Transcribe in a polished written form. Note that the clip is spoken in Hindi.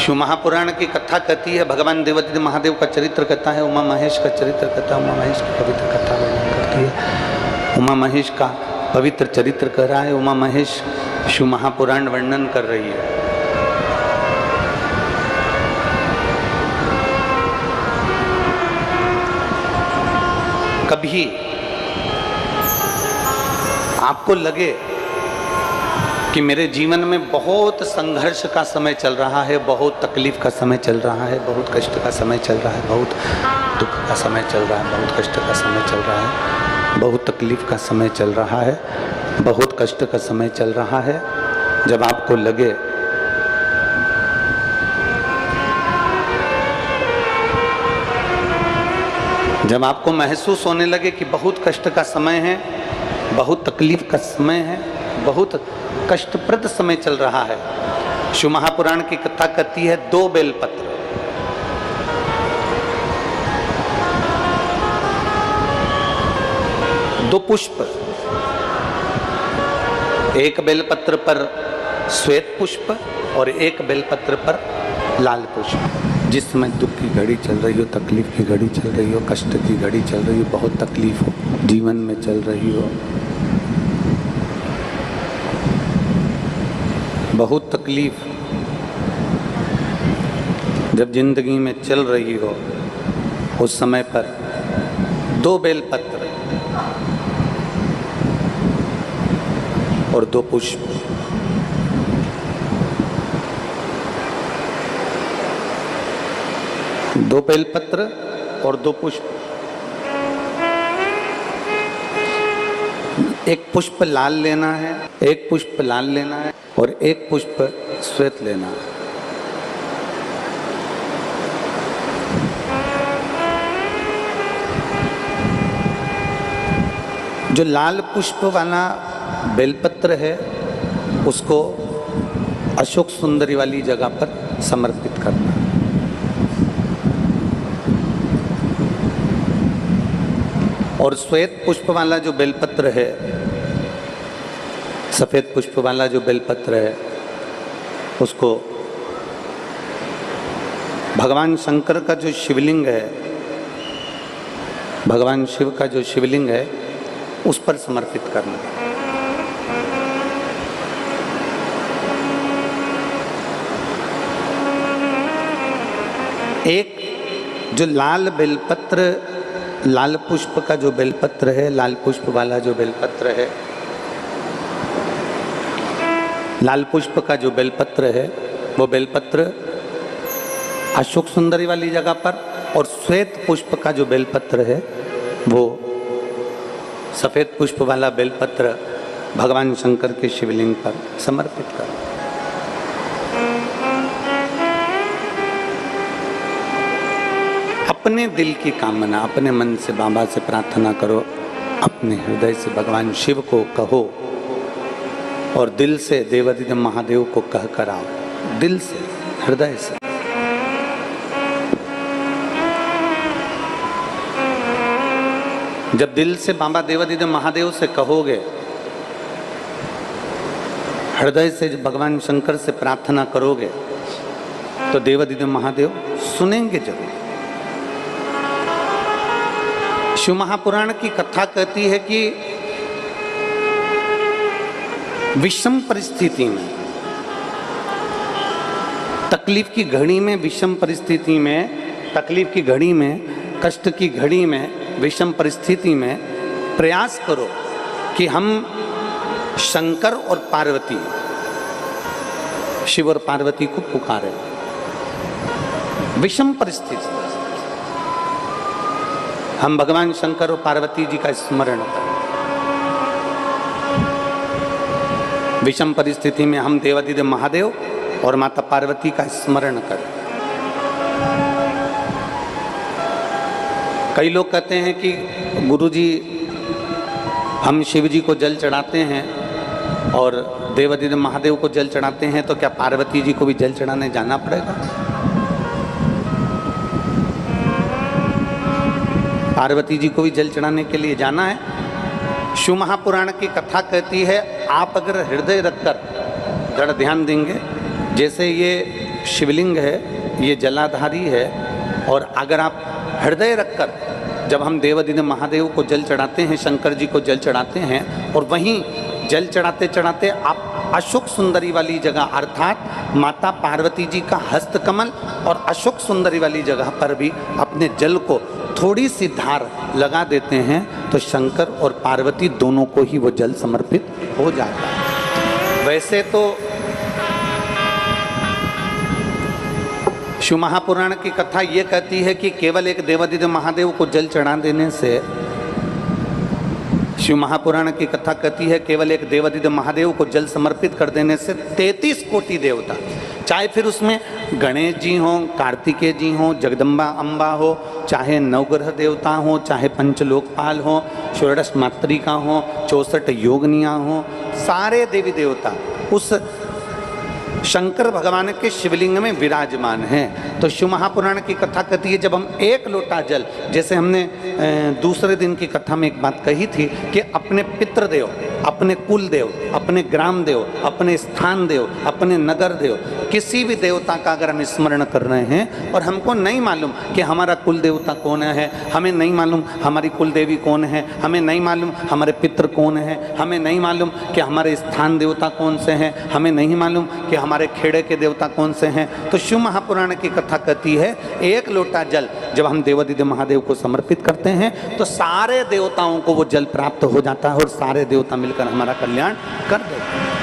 शिव महापुराण की कथा कहती है, भगवान देवादिदेव महादेव का चरित्र कहता है, उमा महेश का चरित्र कहता है, उमा महेश की पवित्र कथा वर्णन करती है। उमा महेश का पवित्र चरित्र कह रहा है, उमा महेश शिव महापुराण वर्णन कर रही है। कभी आपको लगे कि मेरे जीवन में बहुत संघर्ष का समय चल रहा है, बहुत तकलीफ का समय चल रहा है, बहुत कष्ट का समय चल रहा है, बहुत दुख का समय चल रहा है, बहुत कष्ट का समय चल रहा है, बहुत तकलीफ का समय चल रहा है, बहुत कष्ट का समय चल रहा है। जब आपको लगे जब आपको महसूस होने लगे कि बहुत कष्ट का समय है, बहुत तकलीफ का समय है, बहुत कष्टप्रद समय चल रहा है, शिव महापुराण की कथा कहती है, 2 बेलपत्र, दो पुष्प, एक बेलपत्र पर श्वेत पुष्प और एक बेलपत्र पर लाल पुष्प। जिस समय दुख की घड़ी चल रही हो, तकलीफ की घड़ी चल रही हो, कष्ट की घड़ी चल रही हो, बहुत तकलीफ हो जीवन में चल रही हो, बहुत तकलीफ जब जिंदगी में चल रही हो, उस समय पर 2 बेलपत्र और 2 पुष्प, दो बेलपत्र और 2 पुष्प, एक पुष्प लाल लेना है, एक पुष्प लाल लेना है और एक पुष्प श्वेत लेना है। जो लाल पुष्प वाला बेलपत्र है उसको अशोक सुंदरी वाली जगह पर समर्पित करना है। और श्वेत पुष्प वाला जो बेलपत्र है, सफेद पुष्प वाला जो बेलपत्र है, उसको भगवान शंकर का जो शिवलिंग है, भगवान शिव का जो शिवलिंग है, उस पर समर्पित करना। एक जो लाल बेलपत्र, लाल पुष्प का जो बेलपत्र है, लाल पुष्प वाला जो बेलपत्र है, लाल पुष्प का जो बेलपत्र है, वो बेलपत्र अशोक सुंदरी वाली जगह पर, और श्वेत पुष्प का जो बेलपत्र है वो सफेद पुष्प वाला बेलपत्र भगवान शंकर के शिवलिंग पर समर्पित कर। अपने दिल की कामना अपने मन से बाबा से प्रार्थना करो, अपने हृदय से भगवान शिव को कहो और दिल से देवादिदेव महादेव को कह कर आओ, दिल से, हृदय से। जब दिल से बाबा देवादिदेव महादेव से कहोगे, हृदय से भगवान शंकर से प्रार्थना करोगे, तो देवादिदेव महादेव सुनेंगे जरूर। शिव महापुराण की कथा कहती है कि विषम परिस्थिति में, तकलीफ की घड़ी में, विषम परिस्थिति में, तकलीफ की घड़ी में, कष्ट की घड़ी में, विषम परिस्थिति में प्रयास करो कि हम शंकर और पार्वती, शिव और पार्वती को पुकारें। विषम परिस्थिति हम भगवान शंकर और पार्वती जी का स्मरण करें। विषम परिस्थिति में हम देवादिदेव महादेव और माता पार्वती का स्मरण करें। कई लोग कहते हैं कि गुरुजी हम शिव जी को जल चढ़ाते हैं और देवादिदेव महादेव को जल चढ़ाते हैं, तो क्या पार्वती जी को भी जल चढ़ाने जाना पड़ेगा? पार्वती जी को भी जल चढ़ाने के लिए जाना है। शिव महापुराण की कथा कहती है, आप अगर हृदय रखकर दृढ़ ध्यान देंगे, जैसे ये शिवलिंग है, ये जलाधारी है। और अगर आप हृदय रखकर जब हम देवादिदेव महादेव को जल चढ़ाते हैं, शंकर जी को जल चढ़ाते हैं, और वहीं जल चढ़ाते चढ़ाते आप अशोक सुंदरी वाली जगह अर्थात माता पार्वती जी का हस्तकमल और अशोक सुंदरी वाली जगह पर भी अपने जल को थोड़ी सी धार लगा देते हैं तो शंकर और पार्वती दोनों को ही वो जल समर्पित हो जाता है। वैसे तो शिव महापुराण की कथा ये कहती है कि केवल एक देवादिदेव महादेव को जल चढ़ा देने से, शिव महापुराण की कथा कहती है केवल एक देवादिदेव महादेव को जल समर्पित कर देने से 33 कोटि देवता, चाहे फिर उसमें गणेश जी हों, कार्तिकेय जी हों, जगदम्बा अम्बा हो, चाहे नवग्रह देवता हों, चाहे पंचलोकपाल हों, षोडश मातृका हों, 64 योगनियाँ हों, सारे देवी देवता उस शंकर भगवान के शिवलिंग में विराजमान हैं। तो शिव महापुराण की कथा कहती है जब हम एक लोटा जल, जैसे हमने दूसरे दिन की कथा में एक बात कही थी कि अपने पितृदेव, अपने कुल देव, अपने ग्राम देव, अपने स्थान देव, अपने नगर देव, किसी भी देवता का अगर हम स्मरण कर रहे हैं और हमको नहीं मालूम कि हमारा कुल देवता कौन है, हमें नहीं मालूम हमारी कुल देवी कौन है, हमें नहीं मालूम हमारे पितृ कौन है, हमें नहीं मालूम कि हमारे स्थान देवता कौन से हैं, हमें नहीं मालूम कि हमारे खेड़े के देवता कौन से हैं, तो शिव महापुराण की कथा कहती है एक लोटा जल जब हम देवादिदेव महादेव को समर्पित करते हैं तो सारे देवताओं को वो जल प्राप्त हो जाता है और सारे देवता मिलकर हमारा कल्याण कर देते हैं।